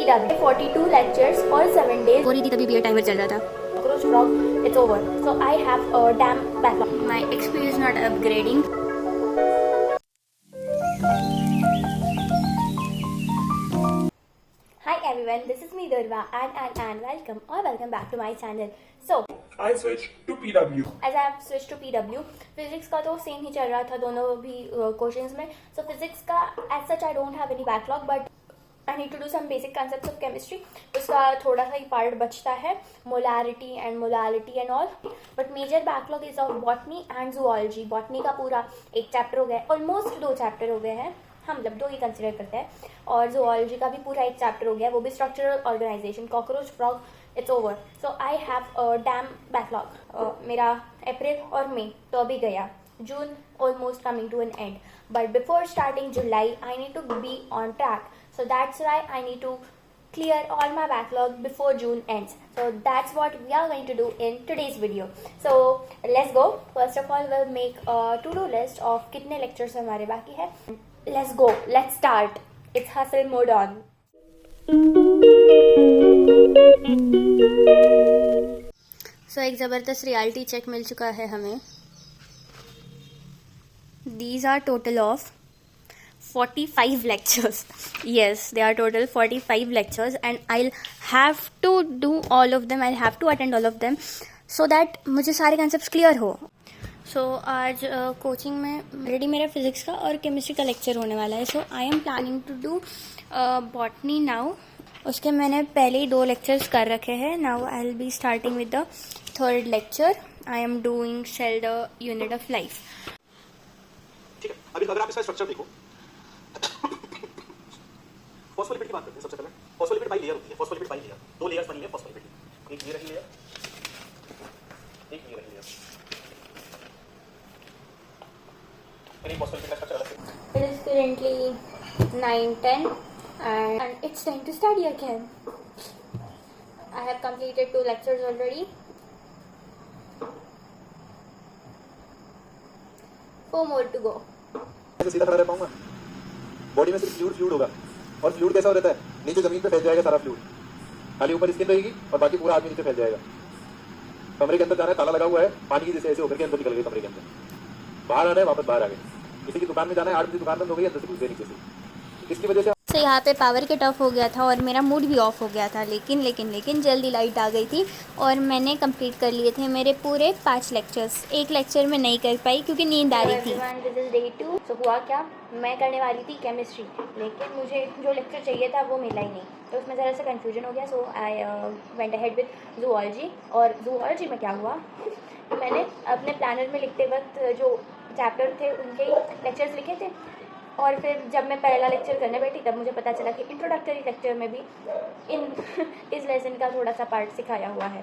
PW 42 lectures for 7 days. हो रही थी तभी BA टाइमर चल रहा था. Cockroach frog, it's over. So I have a damn backlog. My XP is not upgrading. Hi everyone, this is me Durva and welcome back to my channel. So I switched to PW. as I have switched to PW, physics का तो same ही चल रहा था दोनों भी questions में. So physics का as such I don't have any backlog, but I need to do some basic concepts of chemistry. उसका थोड़ा सा ही पार्ट बचता है, molarity and molality and all. But major backlog is of botany and zoology. Botany का पूरा एक chapter हो गया है, ऑलमोस्ट 2 चैप्टर हो गए हैं, हम मतलब 2 ही कंसिडर करते हैं. और zoology का भी पूरा एक चैप्टर हो गया है, वो भी structural organisation. Cockroach frog, it's over. So I have damn backlog. मेरा अप्रैल और मई तो अभी गया, जून almost coming to an end. But before starting July, I need to be on track. So that's why I need to clear all my backlog before June ends. So that's what we are going to do in today's video. So let's go. First of all, we'll make a to-do list of कितने lectures हमारे बाकी है. Let's go. Let's start. It's hustle mode on. So एक ज़बरदस्त reality check मिल चुका है हमें. These are total of 45 lectures. Yes, they are total 45 lectures and I'll have to do all of them. I'll have to attend all of them so that मुझे सारे concepts clear हो. So आज coaching में already मेरा physics का और chemistry का lecture होने वाला है. So I am planning to do botany now. उसके मैंने पहले ही 2 लेक्चर्स कर रखे हैं. Now I will be starting with the 3rd lecture. I am doing cell the unit of life. ठीक है, अभी अगर आप इसका स्ट्रक्चर देखो, फॉस्फोलिपिड की बात करते हैं. सबसे पहले फॉस्फोलिपिड बाई लेयर होती है. फॉस्फोलिपिड बाई लेयर 2 लेयर्स बनी है फॉस्फोलिपिड की. एक ये रही लेयर, एक ये रही लेयर. फिर फॉस्फोलिपिड का स्ट्रक्चर अलग है. It is currently 9:10 and it's time to study again. I have completed 2 lectures already. 4 more to go. ऐसे सीधा खड़ा रह पाऊंगा? बॉडी में सिर्फ फ्लूइड होगा. और फ्लूइड कैसा रहता है? नीचे जमीन पे फैल जाएगा सारा फ्लूइड. खाली ऊपर स्किन रहेगी और बाकी पूरा आदमी नीचे फैल जाएगा. कमरे के अंदर जाना है, ताला लगा हुआ है, पानी की जैसे ऐसे होकर के अंदर निकल गए कमरे के अंदर. बाहर आना है, वापस बाहर आ गए. किसी की दुकान में जाना है, 8 बजे दुकान बंद हो गई, अंदर से कुछ देर नीचे से. इसकी वजह से तो यहाँ पे पावर कट ऑफ हो गया था और मेरा मूड भी ऑफ हो गया था. लेकिन जल्दी लाइट आ गई थी और मैंने कंप्लीट कर लिए थे मेरे पूरे 5 लेक्चर्स. एक लेक्चर में नहीं कर पाई क्योंकि नींद आ रही थी. This is day 2. So हुआ क्या, मैं करने वाली थी केमिस्ट्री, लेकिन मुझे जो लेक्चर चाहिए था वो मिला ही नहीं, तो उसमें ज़रा सा कन्फ्यूजन हो गया. So I went ahead with zoology. और जूलॉजी में क्या हुआ, मैंने अपने प्लानर में लिखते वक्त जो चैप्टर थे उनके लेक्चर्स लिखे थे, और फिर जब मैं पहला लेक्चर करने बैठी तब मुझे पता चला कि इंट्रोडक्टरी लेक्चर में भी इस लेसन का थोड़ा सा पार्ट सिखाया हुआ है.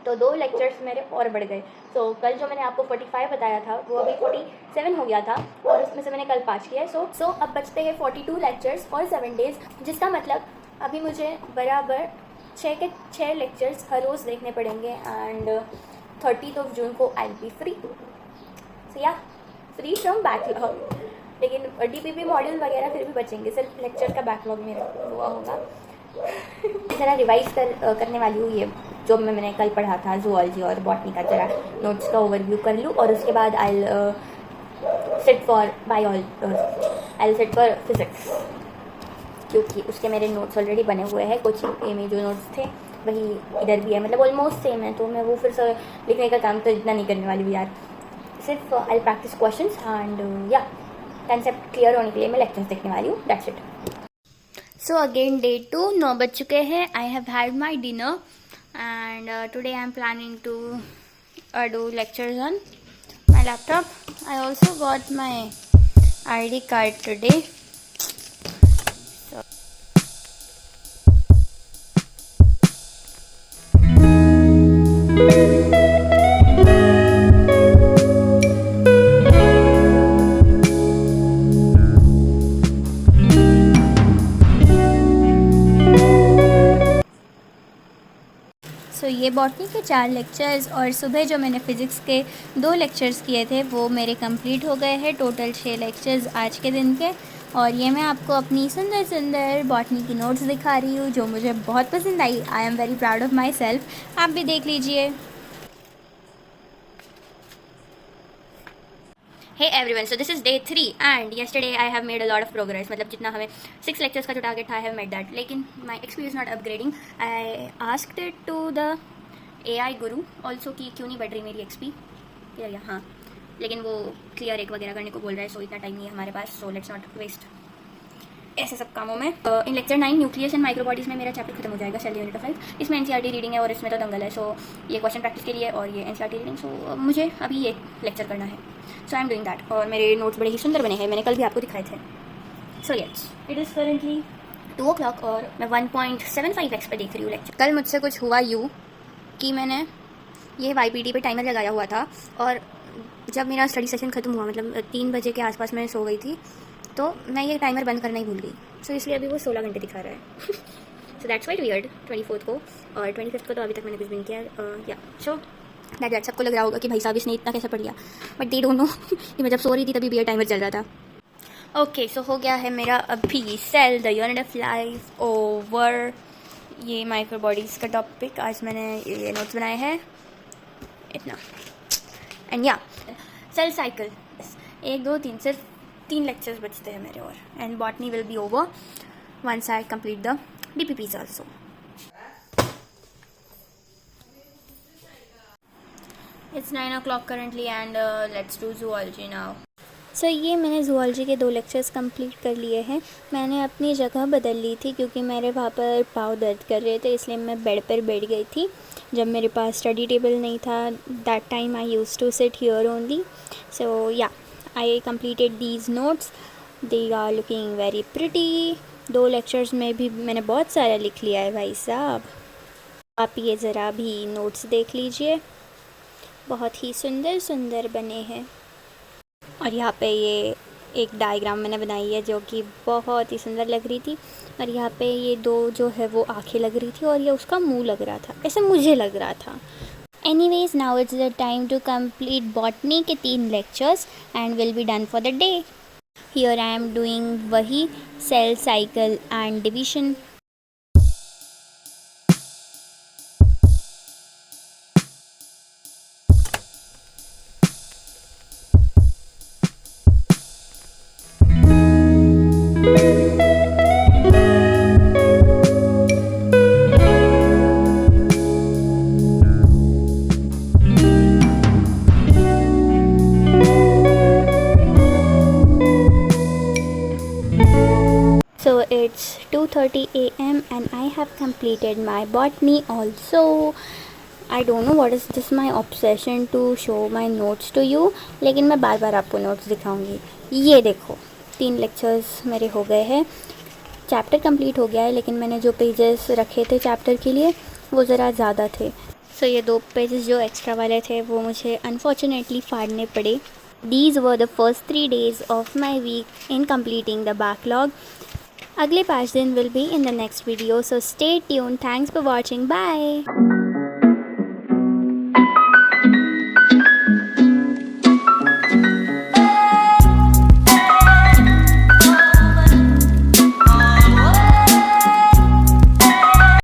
तो 2 लेक्चर्स मेरे और बढ़ गए. तो कल जो मैंने आपको 45 बताया था वो अभी 47 हो गया था और उसमें से मैंने कल 5 किया है. सो अब बचते हैं 42 लेक्चर्स और 7 डेज़, जिसका मतलब अभी मुझे बराबर 6 के 6 लेक्चर्स हर रोज़ देखने पड़ेंगे. एंड 30 जून को आई विल बी फ्री. सो या, फ्री फ्रॉम बैकलॉग. लेकिन DPP मॉड्यूल वगैरह फिर भी बचेंगे, सिर्फ लेक्चर का बैकलॉग मेरा हुआ होगा. ज़रा रिवाइज करने वाली हूँ ये जो मैंने कल पढ़ा था जूलॉजी और बॉटनी का. ज़रा नोट्स का ओवरव्यू कर लूँ और उसके बाद आई सिट फॉर फिज़िक्स, क्योंकि उसके मेरे नोट्स ऑलरेडी बने हुए हैं. कोचिंग में जो नोट्स थे वही इधर भी है, मतलब ऑलमोस्ट सेम है. तो मैं वो फिर से लिखने का काम तो इतना नहीं करने वाली हूँ यार. सिर्फ आई प्रैक्टिस क्वेश्चंस एंड या कंसेप्ट क्लियर होने के लिए मैं लेक्चर्स देखने वाली हूँ. That's it. So again day 2, 9 बज चुके हैं. I have had my dinner and today I am planning to do lectures on my laptop. I also got my ID card today. सो ये बॉटनी के 4 लेक्चर्स और सुबह जो मैंने फ़िज़िक्स के 2 लेक्चर्स किए थे वो मेरे कंप्लीट हो गए हैं. टोटल 6 लेक्चर्स आज के दिन के. और ये मैं आपको अपनी सुंदर सुंदर बॉटनी की नोट्स दिखा रही हूँ जो मुझे बहुत पसंद आई. I am very proud of myself. आप भी देख लीजिए. Hey everyone, so this is day 3 and yesterday I have made a lot of progress. मतलब जितना हमें 6 lectures का जो target था I have met that. लेकिन my XP is not upgrading. I asked it to the AI guru also कि क्यों नहीं बढ़ रही मेरी XP. या हाँ, लेकिन वो clear एक वगैरह करने को बोल रहा है, so इतना टाइम नहीं है हमारे पास, so let's not waste ऐसे सब कामों में. इन लेक्चर 9 न्यूक्लियस एंड माइक्रोबॉडीज़ में मेरा चैप्टर खत्म हो जाएगा, सेल यूनिट 5. इसमें एनसीईआरटी रीडिंग है और इसमें तो दंगल है, सो ये क्वेश्चन प्रैक्टिस के लिए और ये एनसीईआरटी रीडिंग. सो मुझे अभी ये लेक्चर करना है, so I am doing that. और मेरे नोट्स बड़े ही सुंदर बने हैं, मैंने कल भी आपको दिखाए थे. So yes, it is currently 2 o'clock और मैं 1.75x पे देख रही हूँ लेक्चर. कल मुझसे कुछ हुआ यूँ कि मैंने ये YPT पे टाइमर लगाया हुआ था और जब मेरा स्टडी सेशन ख़त्म हुआ, मतलब 3 बजे के आसपास मैं सो गई थी, तो मैं ये टाइमर बंद करना ही भूल गई. सो इसलिए अभी वो 16 घंटे दिखा रहा है. So that's white weird. 24 को और 25 को तो अभी तक मैंने कुछ भी नहीं किया. या सो दैट सबको लग रहा होगा कि भाई साहब इसने इतना कैसे पढ़ लिया, बट दे डोंट नो कि मैं जब सो रही थी तभी भी ये टाइमर चल रहा था. ओके, सो हो गया है मेरा अभी cell the unit of life over. ये माइक्रो बॉडीज़ का टॉपिक आज मैंने ये नोट्स बनाए हैं इतना. एंड या सेल साइकिल 1 2 3 सिर्फ 3 लेक्चर्स बचते हैं मेरे और. And botany will be over once I complete the DPPs also. It's 9 o'clock currently and let's do zoology now. So ये मैंने ज़ूलॉजी के 2 लेक्चर्स कंप्लीट कर लिए हैं. मैंने अपनी जगह बदल ली थी क्योंकि मेरे वहाँ पर पाँव दर्द कर रहे थे, इसलिए मैं बेड पर बैठ गई थी. जब मेरे पास स्टडी टेबल नहीं था, that time I use to sit here only. So yeah, I completed these notes. They are looking very pretty. 2 lectures में भी मैंने बहुत सारा लिख लिया है भाई साहब. आप ये ज़रा भी नोट्स देख लीजिए, बहुत ही सुंदर सुंदर बने हैं. और यहाँ पे ये एक डायग्राम मैंने बनाई है जो कि बहुत ही सुंदर लग रही थी. और यहाँ पे ये 2 जो है वो आंखें लग रही थी और ये उसका मुंह लग रहा था, ऐसे मुझे लग रहा था. Anyways, now it's the time to complete botany के 3 lectures and will be done for the day. Here I am doing वही cell cycle and division. So it's 2:30 a.m. and I have completed my botany also. I don't know what is this my obsession to show my notes to you, लेकिन मैं बार बार आपको notes दिखाऊंगी. ये देखो, 3 lectures मेरे हो गए हैं. चैप्टर कंप्लीट हो गया है, लेकिन मैंने जो पेजेस रखे थे चैप्टर के लिए वो ज़रा ज़्यादा थे. सो ये 2 पेजेस जो एक्स्ट्रा वाले थे वो मुझे अनफॉर्चुनेटली फाड़ने पड़े. These were the first 3 days of my week in completing the backlog. अगले 5 दिन will be in the next video, so stay tuned. Thanks for watching. Bye.